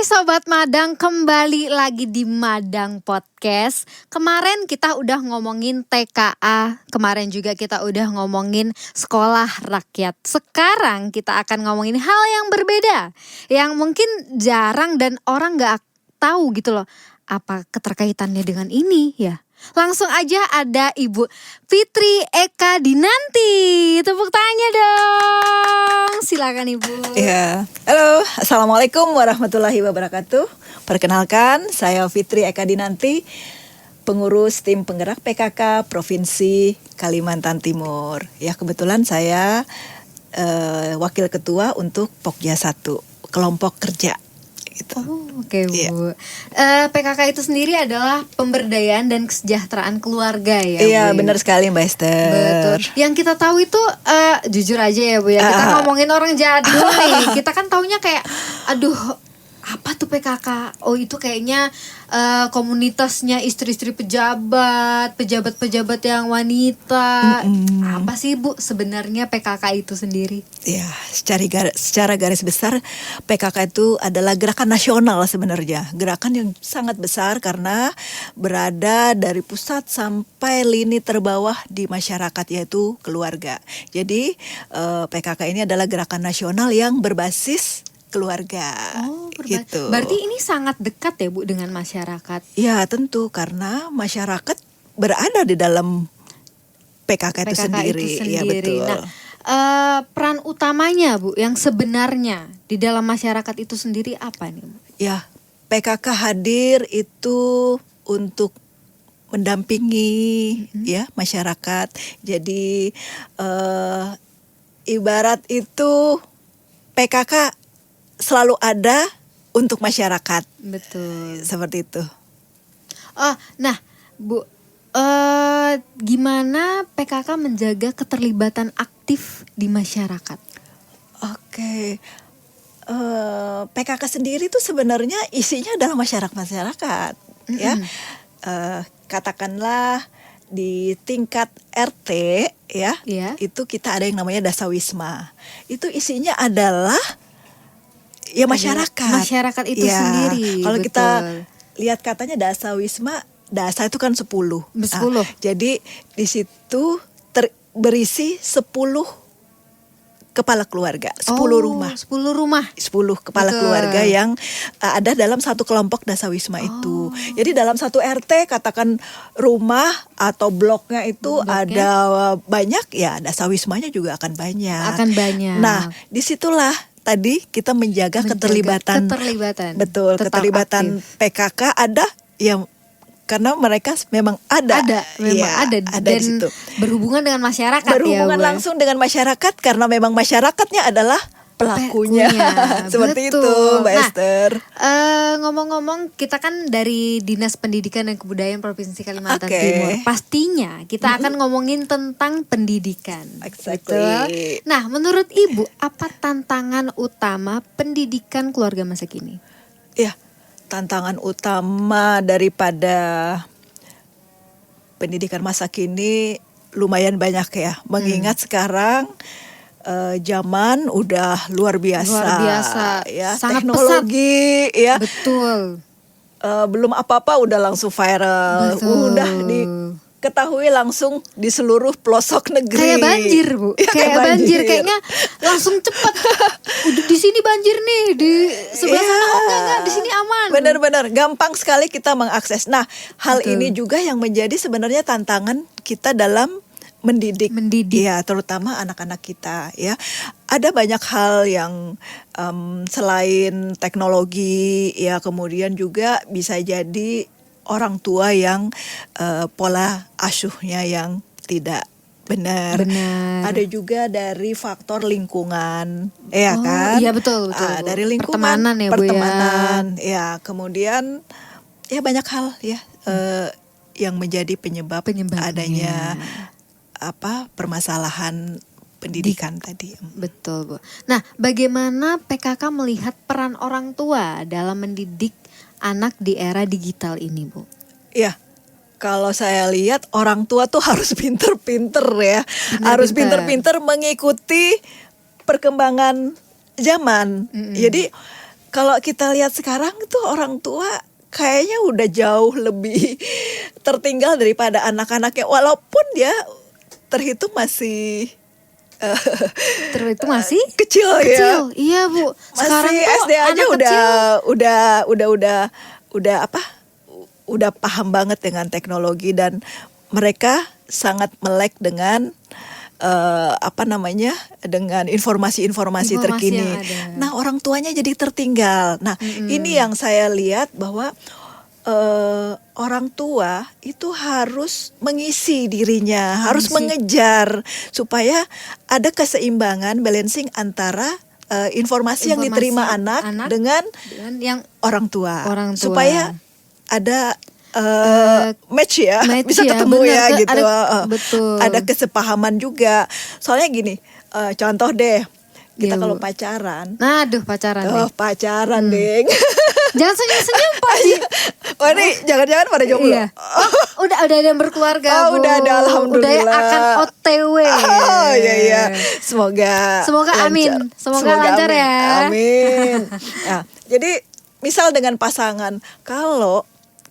Hai Sobat Madang, kembali lagi di Madang Podcast. Kemarin kita udah ngomongin TKA, kemarin juga kita udah ngomongin sekolah rakyat. Sekarang kita akan ngomongin hal yang berbeda, yang mungkin jarang dan orang gak tahu gitu loh. Apa keterkaitannya dengan ini ya? Langsung aja ada Ibu Fitri Eka Dinanti. Tepuk tangannya dong. Silakan Ibu. Ya, halo, assalamualaikum warahmatullahi wabarakatuh. Perkenalkan, saya Fitri Eka Dinanti, pengurus tim penggerak PKK Provinsi Kalimantan Timur. Ya, kebetulan saya wakil ketua untuk Pokja 1, kelompok kerja. Gitu. Oh, oke Bu. PKK itu sendiri adalah pemberdayaan dan kesejahteraan keluarga ya Bu. Iya, benar sekali Mbak Esther. Betul. Yang kita tahu itu jujur aja ya Bu ya, kita ngomongin orang jadul nih. Kita kan taunya kayak aduh, apa tuh PKK? Oh, itu kayaknya komunitasnya istri-istri pejabat yang wanita. Apa sih Bu sebenarnya PKK itu sendiri? Ya, secara garis besar PKK itu adalah gerakan nasional sebenarnya. Gerakan yang sangat besar karena berada dari pusat sampai lini terbawah di masyarakat, yaitu keluarga. Jadi PKK ini adalah gerakan nasional yang berbasis keluarga. Oh, gitu. Berarti ini sangat dekat ya Bu dengan masyarakat? Ya, tentu karena masyarakat berada di dalam PKK itu sendiri. Ya, betul. Nah, peran utamanya Bu yang sebenarnya di dalam masyarakat itu sendiri apa nih Bu? Ya, PKK hadir itu untuk mendampingi ya masyarakat. Jadi ibarat itu PKK selalu ada untuk masyarakat. Betul. Seperti itu. Oh, nah Bu, gimana PKK menjaga keterlibatan aktif di masyarakat? Oke. PKK sendiri itu sebenarnya isinya adalah masyarakat ya. Katakanlah di tingkat RT ya, itu kita ada yang namanya Dasawisma. Itu isinya adalah ya masyarakat itu sendiri. Kalau betul. kita lihat katanya Dasawisma, Dasa itu kan 10. Jadi di situ berisi 10 kepala keluarga, 10 rumah. 10 rumah. 10 kepala keluarga yang ada dalam satu kelompok Dasawisma itu. Jadi dalam satu RT katakan rumah atau bloknya itu ada banyak, ya Dasawismanya juga akan banyak. Nah, disitulah tadi kita menjaga keterlibatan. Betul, keterlibatan aktif. PKK ada yang karena mereka memang ada dan di situ. Berhubungan dengan masyarakat. Berhubungan langsung dengan masyarakat karena memang masyarakatnya adalah pelakunya. Seperti itu Mbak Esther. Ngomong-ngomong, kita kan dari Dinas Pendidikan dan Kebudayaan Provinsi Kalimantan Timur. Pastinya kita akan ngomongin tentang pendidikan. Exactly. Nah, menurut Ibu, apa tantangan utama pendidikan keluarga masa kini? Ya, tantangan utama daripada pendidikan masa kini lumayan banyak ya. Mengingat sekarang zaman udah luar biasa ya, sangat teknologi pesat. Ya. Betul. Belum apa-apa udah langsung viral. Betul. Udah diketahui langsung di seluruh pelosok negeri. Kayak banjir Bu. Ya, kayak banjir kayaknya langsung cepat. Udah di sini banjir nih, di sebelah sana enggak, di sini aman. Benar-benar gampang sekali kita mengakses. Nah, hal ini juga yang menjadi sebenarnya tantangan kita dalam mendidik. Ya, terutama anak-anak kita ya. Ada banyak hal yang selain teknologi ya, kemudian juga bisa jadi orang tua yang pola asuhnya yang tidak benar. Ada juga dari faktor lingkungan, ya kan? Iya betul. Dari lingkungan, pertemanan ya. Kemudian ya banyak hal ya yang menjadi penyebab adanya permasalahan pendidikan tadi. Betul Bu. Nah, bagaimana PKK melihat peran orang tua dalam mendidik anak di era digital ini Bu? Ya, kalau saya lihat orang tua tuh harus pinter-pinter ya. Harus pinter-pinter mengikuti perkembangan zaman. Jadi kalau kita lihat sekarang tuh orang tua kayaknya udah jauh lebih tertinggal daripada anak-anaknya, walaupun dia terhitung masih Itu masih kecil ya. Iya Bu. Sekarang Masih tuh SD aja anak kecil udah apa? Udah paham banget dengan teknologi, dan mereka sangat melek dengan dengan informasi-informasi terkini. yang ada. Nah, orang tuanya jadi tertinggal. Nah, ini yang saya lihat bahwa orang tua itu harus mengisi dirinya, harus mengejar supaya ada keseimbangan, balancing antara informasi yang diterima anak dengan yang orang tua. Orang tua. Supaya ada match ya, bisa ya, ketemu bener, ya gitu. betul. Ada kesepahaman juga. Soalnya gini, contoh deh, kita Iya, kalau Bu. pacaran. Nah, aduh pacaran deh. Pacaran deh. Jangan senyum-senyum Pak Ji. Wah, ini jangan-jangan pada jomblo. Iya. Udah ada yang berkeluarga, Bu. Udah ada, alhamdulillah. Udah akan OTW. Oh iya. Semoga amin. lancar. Semoga lancar amin. ya. Amin. Nah, jadi misal dengan pasangan, kalau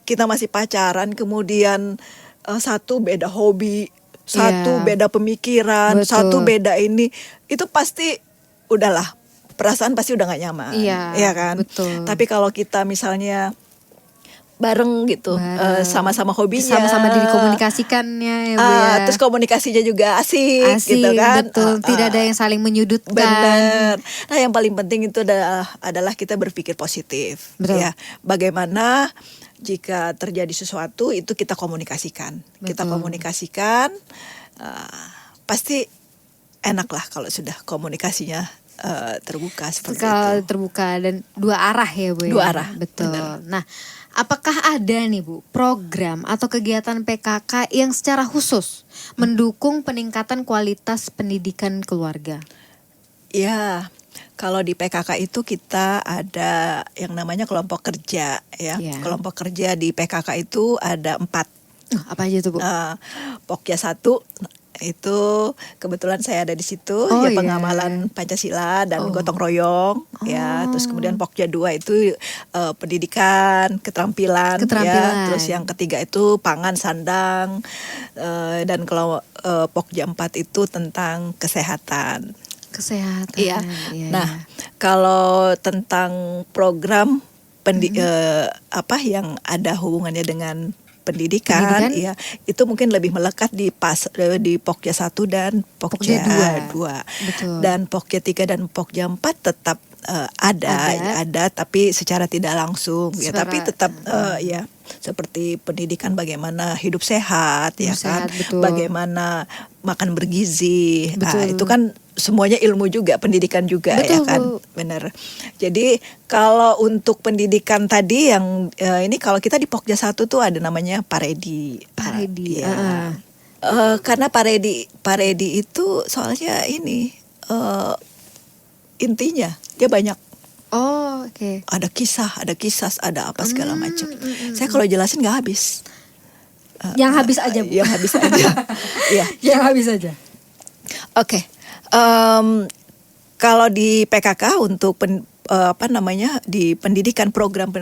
kita masih pacaran, kemudian satu beda hobi, satu beda pemikiran, Betul. satu beda ini, itu pasti udahlah, perasaan pasti udah gak nyaman. Iya kan? Betul. Tapi kalau kita misalnya bareng gitu, sama-sama hobinya, sama-sama dikomunikasikannya ya Bu ya. terus komunikasinya juga asik gitu kan. Betul. Tidak ada yang saling menyudutkan. Benar. Nah, yang paling penting itu adalah kita berpikir positif. Betul. Ya, bagaimana jika terjadi sesuatu itu kita komunikasikan. Kita komunikasikan, pasti enak lah kalau sudah komunikasinya terbuka seperti Kalau itu. terbuka dan dua arah ya Bu. Dua ya? arah, Betul. benar. Nah, apakah ada nih Bu program atau kegiatan PKK yang secara khusus mendukung peningkatan kualitas pendidikan keluarga? Ya, kalau di PKK itu kita ada yang namanya kelompok kerja ya. Ya. Kelompok kerja di PKK itu ada 4. Apa aja tuh Bu? Pokja 1 itu kebetulan saya ada di situ, iya. pengamalan Pancasila dan gotong royong ya. Terus kemudian Pokja 2 itu pendidikan, keterampilan ya. Terus yang ketiga itu pangan sandang, dan kalau Pokja 4 itu tentang kesehatan. Iya. Nah, kalau tentang program yang ada hubungannya dengan pendidikan, ya itu mungkin lebih melekat di Pokja 1 dan Pokja 2. Betul. Dan Pokja 3 dan Pokja 4 tetap ada tapi secara tidak langsung ya, tapi tetap ya seperti pendidikan bagaimana hidup sehat ya kan, betul. Bagaimana makan bergizi. Nah, itu kan semuanya ilmu juga, pendidikan juga. Betul, ya kan, Bu. Benar. Jadi kalau untuk pendidikan tadi yang ini, kalau kita di Pokja 1 tuh ada namanya Paredi. Ya. Karena Paredi itu soalnya ini intinya dia banyak. Oh, oke. Ada kisah, ada apa segala macam. Saya kalau jelasin nggak habis. Yang habis aja, Bu. Yang habis aja. Iya. Yang habis aja. Oke. Kalau di PKK untuk di pendidikan, program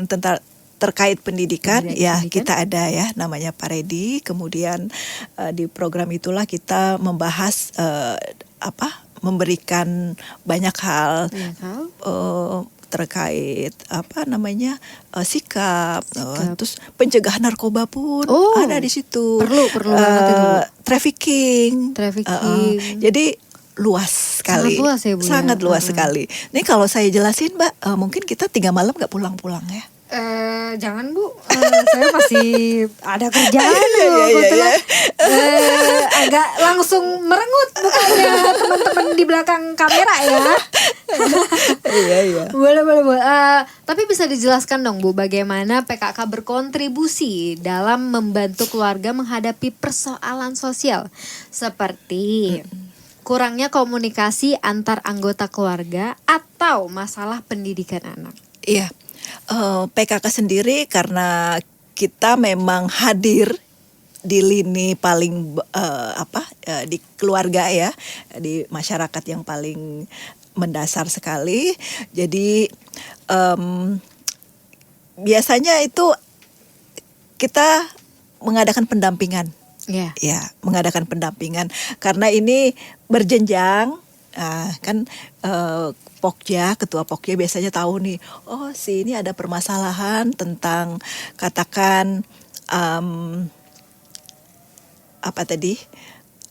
terkait pendidikan, kita ada ya namanya Paredi. Kemudian di program itulah kita membahas memberikan banyak hal. Terkait sikap, terus pencegahan narkoba pun ada di situ. Perlu banget itu. Trafficking. Jadi luas sekali. Sangat luas ya, Bu. Sangat luas sekali. Nih kalau saya jelasin, Mbak, mungkin kita 3 malam nggak pulang-pulang ya. Jangan Bu, saya masih ada kerjaan kebetulan. Agak langsung merengut bukannya teman-teman di belakang kamera ya. Iya. Boleh. Tapi bisa dijelaskan dong Bu, bagaimana PKK berkontribusi dalam membantu keluarga menghadapi persoalan sosial seperti kurangnya komunikasi antar anggota keluarga atau masalah pendidikan anak. Iya. PKK sendiri karena kita memang hadir di lini paling di keluarga ya, di masyarakat yang paling mendasar sekali. Jadi biasanya itu kita mengadakan pendampingan. Ya, mengadakan pendampingan karena ini berjenjang. Kan Pokja, ketua Pokja biasanya tahu nih, oh si ini ada permasalahan tentang katakan apa tadi,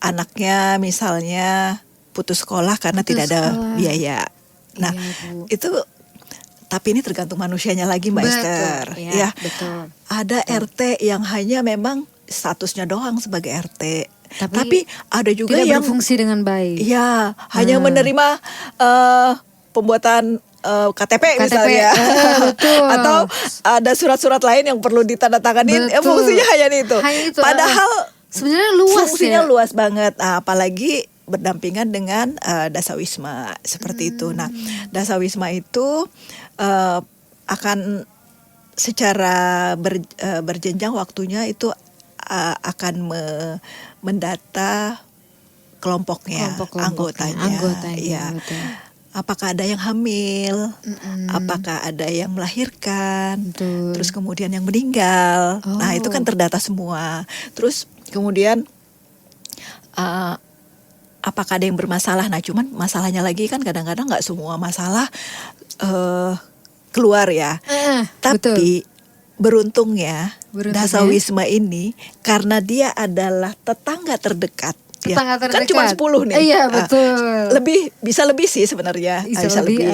anaknya misalnya putus sekolah karena tidak ada biaya. Nah, itu tapi ini tergantung manusianya lagi, Mbak Esther. Ya, betul. Ada RT yang hanya memang statusnya doang sebagai RT. Tapi ada juga tidak yang berfungsi dengan baik. Ya, hanya menerima pembuatan KTP misalnya. Betul. Atau ada surat-surat lain yang perlu ditandatangani, fungsinya hanya itu. Padahal sebenarnya luas, fungsinya luas banget. Apalagi berdampingan dengan dasawisma seperti itu. Nah, dasawisma itu akan secara berjenjang waktunya itu akan mendata kelompoknya, anggotanya. Ya. Apakah ada yang hamil, apakah ada yang melahirkan, terus kemudian yang meninggal. Nah, itu kan terdata semua. Terus kemudian apakah ada yang bermasalah. Nah, cuman masalahnya lagi kan kadang-kadang nggak semua masalah keluar ya. Tapi beruntungnya dasawisma ini karena dia adalah tetangga terdekat. Kan cuma 10 nih. Iya, betul. Bisa lebih sih sebenarnya. Bisa lebih.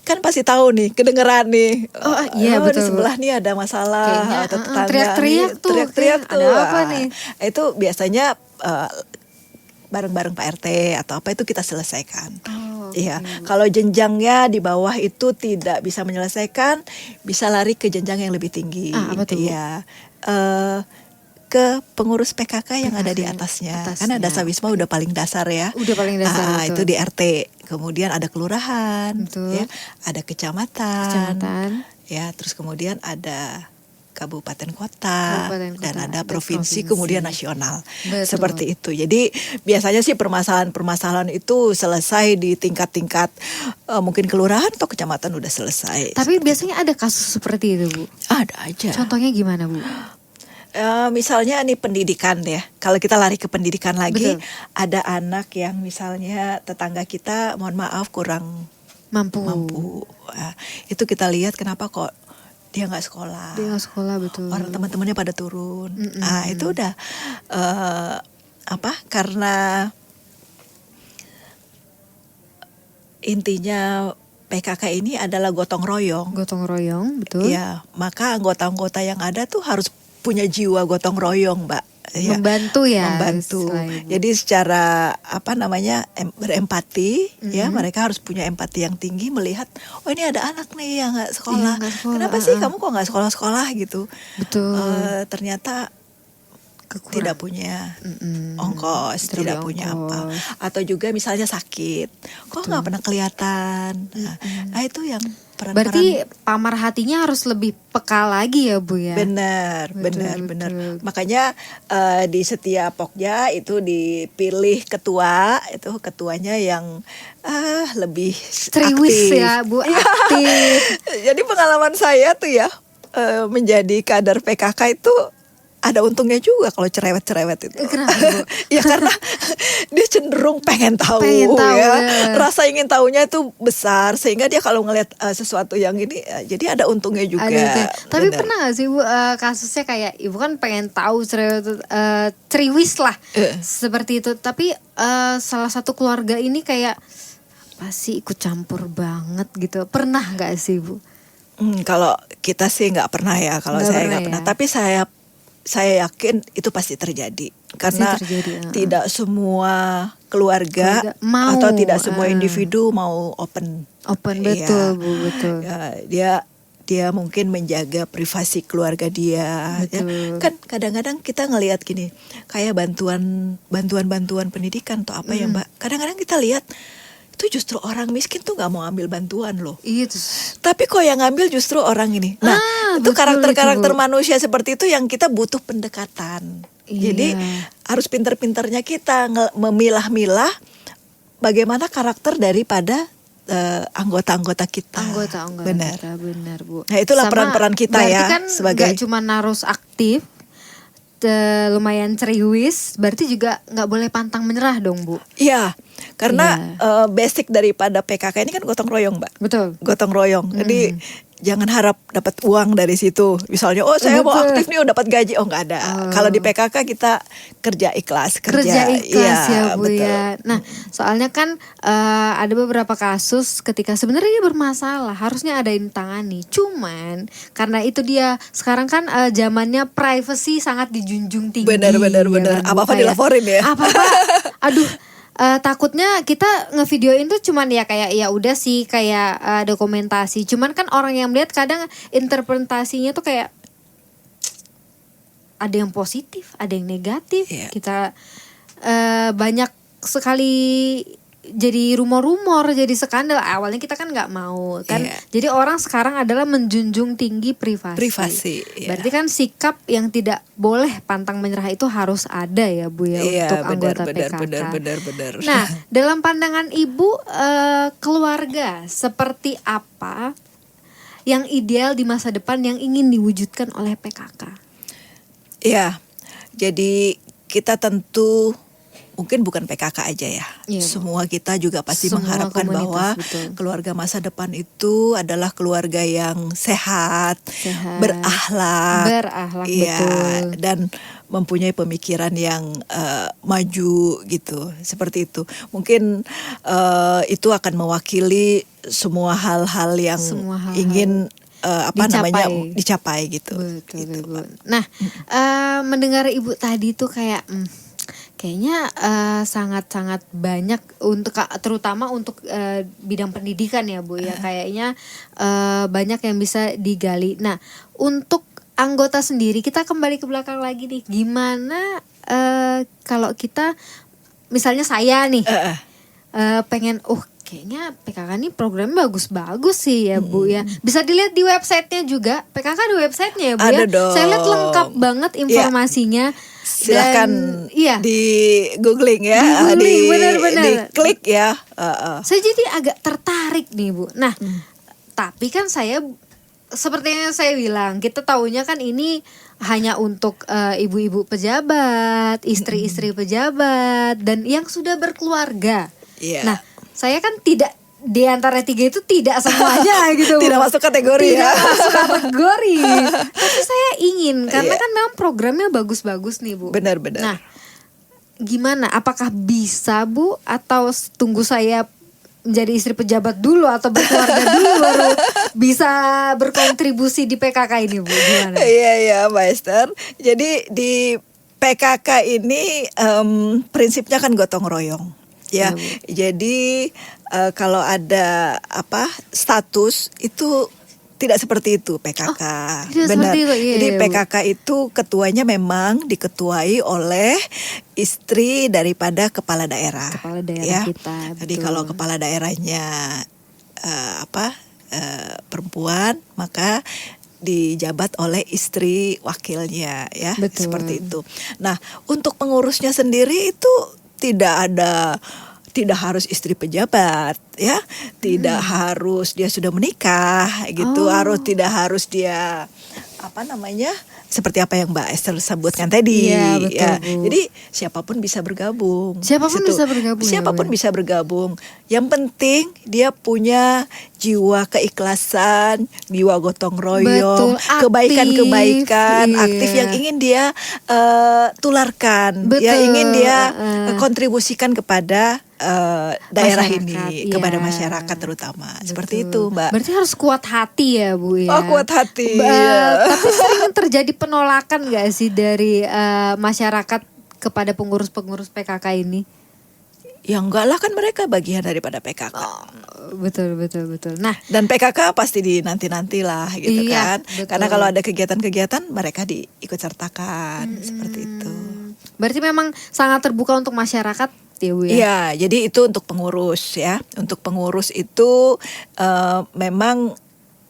Kan pasti tahu nih, kedengeran nih. Betul. Di sebelah nih ada masalah. Kayaknya, atau tetangga teriak-teriak nih, teriak-teriak tuh. Ada apa nih? Itu biasanya bareng-bareng Pak RT atau apa itu kita selesaikan. Iya, kalau jenjangnya di bawah itu tidak bisa menyelesaikan, bisa lari ke jenjang yang lebih tinggi. Apa tuh? Iya, ke pengurus PKK yang ada di atasnya. Karena dasawisma udah paling dasar ya. Udah paling dasar. Itu di RT. Kemudian ada kelurahan, ya, ada kecamatan, ya, terus kemudian ada kabupaten kota, dan ada provinsi, kemudian nasional. Seperti itu. Jadi biasanya sih permasalahan-permasalahan itu selesai di tingkat-tingkat mungkin kelurahan atau kecamatan udah selesai. Tapi biasanya ada kasus seperti itu, Bu? Ada aja. Contohnya gimana, Bu? Misalnya nih pendidikan ya. Kalau kita lari ke pendidikan lagi, ada anak yang misalnya tetangga kita mohon maaf kurang mampu. Itu kita lihat kenapa kok dia nggak sekolah. Betul. Orang teman-temannya pada turun. Nah, itu udah karena intinya PKK ini adalah gotong royong. Gotong royong, betul. Ya, maka anggota-anggota yang ada tuh harus punya jiwa gotong royong, Mbak. Ya, membantu. Jadi secara berempati, ya, mereka harus punya empati yang tinggi melihat, oh ini ada anak nih yang nggak sekolah. Kenapa sih kamu kok nggak sekolah gitu? Betul. Ternyata tidak punya ongkos, tidak punya apa, atau juga misalnya sakit, kok nggak pernah kelihatan. Nah, itu yang peran-peran. Berarti pamar hatinya harus lebih peka lagi ya, Bu ya. Benar. Makanya di setiap Pokja itu dipilih ketua, itu ketuanya yang lebih triwis ya, Bu, aktif. Jadi pengalaman saya tuh ya menjadi kader PKK itu ada untungnya juga kalau cerewet-cerewet itu. Kenapa, Bu? Ya karena dia cenderung pengen tahu ya. Rasa ingin tahunya itu besar sehingga dia kalau ngelihat sesuatu yang ini jadi ada untungnya juga. Tapi pernah gak sih, Bu, kasusnya kayak Ibu kan pengen tahu triwis lah seperti itu. Tapi salah satu keluarga ini kayak pasti ikut campur banget gitu. Pernah gak sih, Bu? Kalau kita sih nggak pernah ya. Kalau saya nggak pernah. Tapi saya yakin itu pasti terjadi karena tidak semua keluarga mau, atau tidak semua individu mau open. Betul, Bu, betul. Ya, dia mungkin menjaga privasi keluarga dia. Ya. Kan kadang-kadang kita ngelihat gini, kayak bantuan pendidikan atau apa ya, Mbak. Kadang-kadang kita lihat itu justru orang miskin tuh nggak mau ambil bantuan loh. Tapi kok yang ngambil justru orang ini. Nah, itu karakter-karakter manusia seperti itu yang kita butuh pendekatan. Jadi harus pinter-pinternya kita memilah-milah bagaimana karakter daripada anggota-anggota kita. Anggota-anggota Benar. kita, benar Bu. Nah, itulah peran-peran kita berarti ya kan sebagai nggak cuma harus aktif, lumayan ceriwis, berarti juga nggak boleh pantang menyerah dong Bu. Iya, karena basic daripada PKK ini kan gotong royong, Mbak. Betul. Gotong royong. Jadi jangan harap dapat uang dari situ. Misalnya, saya mau aktif nih, dapat gaji. Oh, nggak ada. Kalau di PKK kita kerja ikhlas. Kerja ikhlas ya Bu betul. ya. Nah, soalnya kan ada beberapa kasus ketika sebenarnya dia bermasalah, harusnya ada yang tangani. Cuman karena itu dia sekarang kan zamannya privacy sangat dijunjung tinggi. Benar. Ya kan, Bu? Apa-apa Kayak, dilaporin ya. Apa-apa. Aduh. Takutnya kita ngevideoin tuh cuman ya kayak ya udah sih kayak dokumentasi. Cuman kan orang yang melihat kadang interpretasinya tuh kayak ada yang positif, ada yang negatif. Iya. Kita banyak sekali jadi rumor-rumor, jadi skandal. Awalnya kita kan nggak mau kan. Iya. Jadi orang sekarang adalah menjunjung tinggi privasi. Iya. Berarti kan sikap yang tidak boleh pantang menyerah itu harus ada ya Bu ya, Iya, untuk anggota PKK. Benar. Nah, dalam pandangan Ibu, keluarga seperti apa yang ideal di masa depan yang ingin diwujudkan oleh PKK? Iya, jadi kita tentu mungkin bukan PKK aja ya. Iya, Bu. Semua kita juga pasti Semua mengharapkan komunitas, bahwa betul. keluarga masa depan itu adalah keluarga yang sehat, berakhlak, iya, betul. dan mempunyai pemikiran yang maju gitu, seperti itu. Mungkin itu akan mewakili semua hal-hal yang Semua hal-hal ingin dicapai gitu. Betul, gitu, Bu. Mbak. Nah, mendengar Ibu tadi tuh kayak kayaknya sangat-sangat banyak untuk terutama untuk bidang pendidikan ya Bu ya, kayaknya banyak yang bisa digali. Nah, untuk anggota sendiri kita kembali ke belakang lagi nih, gimana kalau kita misalnya saya nih pengen kayaknya PKK ini programnya bagus-bagus sih ya Bu ya. Bisa dilihat di websitenya juga. PKK ada websitenya ya Bu Ada ya. dong. Saya lihat lengkap banget informasinya. Silahkan iya, di googling ya, benar-benar. di klik ya. Saya jadi agak tertarik nih Bu. Nah, tapi kan saya seperti yang saya bilang, kita taunya kan ini hanya untuk ibu-ibu pejabat, istri-istri pejabat, dan yang sudah berkeluarga. Iya. Nah, saya kan tidak di antara tiga itu tidak semuanya gitu. Tidak masuk kategori ya. Tidak masuk kategori. Tapi saya ingin karena kan memang programnya bagus-bagus nih Bu. Benar-benar. Nah, gimana? Apakah bisa Bu atau tunggu saya menjadi istri pejabat dulu atau berkeluarga dulu baru bisa berkontribusi di PKK ini Bu? Gimana? Iya Mbak Esther. Jadi di PKK ini prinsipnya kan gotong royong. Ya, jadi kalau ada status itu tidak seperti itu PKK. Benar. Jadi PKK itu ketuanya memang diketuai oleh istri daripada kepala daerah. Kepala daerah kita. Jadi kalau kepala daerahnya perempuan, maka dijabat oleh istri wakilnya ya. Betul. Seperti itu. Nah, untuk pengurusnya sendiri itu tidak harus istri pejabat ya, tidak harus dia sudah menikah gitu, tidak harus dia seperti apa yang Mbak Esther sebutkan tadi. Iya, betul, ya. Bu. Jadi siapapun bisa bergabung. Siapapun bisa bergabung. Yang penting dia punya jiwa keikhlasan, jiwa gotong royong, kebaikan-kebaikan, aktif yang ingin dia tularkan, yang ingin dia kontribusikan kepada daerah masyarakat, ini, kepada masyarakat terutama. Seperti itu, Mbak. Berarti harus kuat hati ya Bu ya. Oh, kuat hati. Tapi sering terjadi penolakan gak sih dari masyarakat kepada pengurus-pengurus PKK ini? Ya enggak lah, kan mereka bagian daripada PKK. Betul. Nah, dan PKK pasti dinanti-nanti lah gitu kan. Betul. Karena kalau ada kegiatan-kegiatan mereka diikut sertakan seperti itu. Berarti memang sangat terbuka untuk masyarakat ya Bu ya. Iya, jadi itu untuk pengurus ya. Untuk pengurus itu memang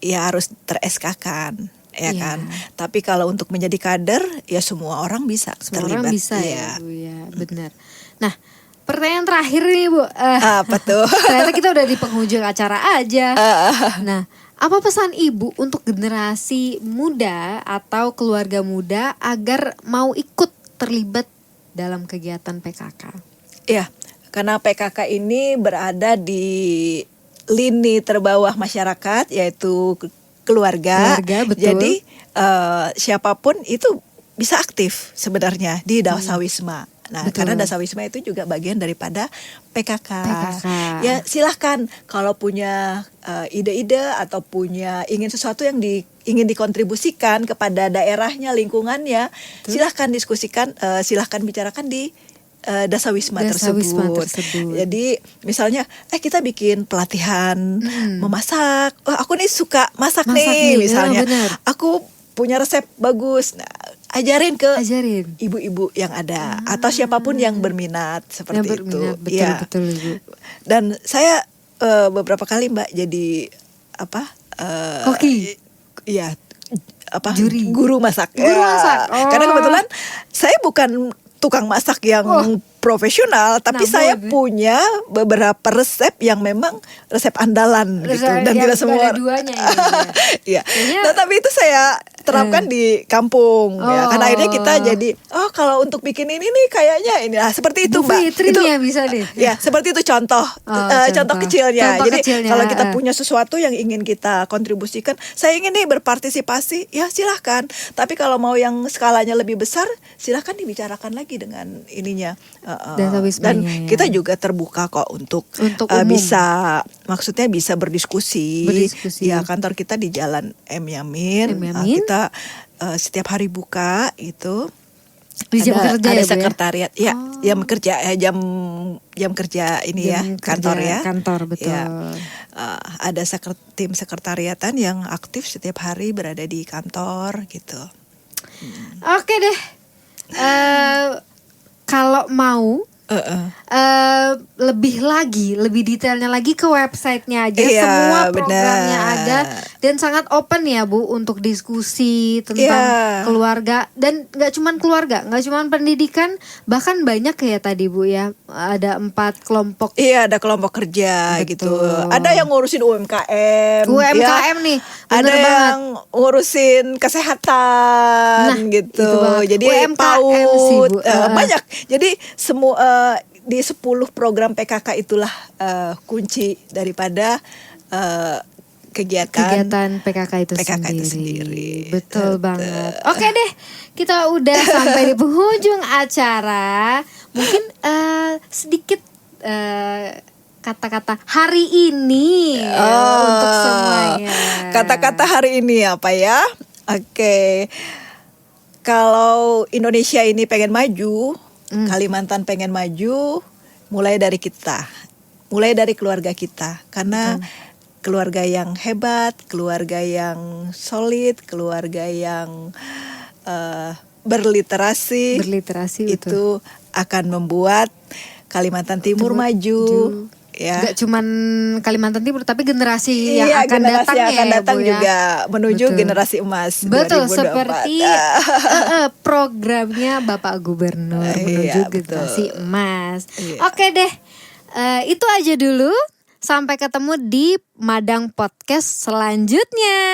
ya harus ter-SK-kan. Ya kan. Tapi kalau untuk menjadi kader ya semua orang bisa Semua terlibat. orang bisa ya Bu ya, benar. Nah, Pertanyaan terakhir nih Bu. Apa tuh? Ternyata kita udah di penghujung acara aja. Nah, apa pesan Ibu untuk generasi muda atau keluarga muda agar mau ikut terlibat dalam kegiatan PKK? Ya, karena PKK ini berada di lini terbawah masyarakat, yaitu keluarga. Betul. Jadi siapapun itu bisa aktif sebenarnya di Dasawisma. Nah, Betul. karena Dasawisma itu juga bagian daripada PKK. Ya, silahkan kalau punya ide-ide atau punya ingin sesuatu yang ingin dikontribusikan kepada daerahnya, lingkungannya, silahkan diskusikan, silahkan bicarakan di Dasawisma tersebut. Jadi misalnya kita bikin pelatihan memasak. Aku nih suka masak nih misalnya. Aku punya resep bagus. Nah, ajarin ke ibu-ibu yang ada atau siapapun yang berminat seperti itu. Betul, Ibu. Dan saya beberapa kali Mbak jadi koki. Iya, juri. Guru masak. Masak. Karena kebetulan saya bukan tukang masak yang profesional, tapi saya punya beberapa resep yang memang resep andalan gitu, dan tidak semua ada duanya ya. Nah, tapi itu saya terapkan di kampung ya. Karena akhirnya kita jadi kalau untuk bikin ini nih kayaknya ini seperti itu Mbak. Itu ya bisa deh. Ya, seperti itu contoh kecilnya. Jadi kalau kita punya sesuatu yang ingin kita kontribusikan, saya ingin nih berpartisipasi, ya silahkan. Tapi kalau mau yang skalanya lebih besar, silahkan dibicarakan lagi dengan ininya. Dan kita juga terbuka kok untuk bisa, maksudnya bisa berdiskusi. Ya, kantor kita di Jalan M Yamin. Kita setiap hari buka itu. Ada sekretariat jam kerja ini jam kantor betul ya. Ada tim sekretariatan yang aktif setiap hari berada di kantor gitu. Oke deh, kalau mau lebih detailnya lagi ke websitenya aja. Semua programnya ada dan sangat open ya Bu untuk diskusi tentang keluarga, dan nggak cuman keluarga, nggak cuman pendidikan, bahkan banyak ya tadi Bu ya, ada 4 kelompok. Iya, ada kelompok kerja. Betul. Gitu. Ada yang ngurusin UMKM nih, ada yang ngurusin kesehatan gitu. Jadi UMKM PAUD sih, Bu. Banyak. Jadi semua di 10 program PKK itulah kunci daripada kegiatan PKK itu sendiri. Betul banget. Oke deh, kita udah sampai di penghujung acara. Mungkin sedikit kata-kata hari ini untuk semuanya. Kata-kata hari ini apa ya? Oke. Kalau Indonesia ini pengen maju, Kalimantan pengen maju, mulai dari kita, mulai dari keluarga kita, karena keluarga yang hebat, keluarga yang solid, keluarga yang berliterasi itu akan membuat Kalimantan Timur maju. Ya. Gak cuman Kalimantan Timur, tapi generasi yang akan datang ya, juga menuju generasi emas. Betul, 2024. Seperti programnya Bapak Gubernur menuju generasi emas. Oke deh, itu aja dulu. Sampai ketemu di Madang Podcast selanjutnya.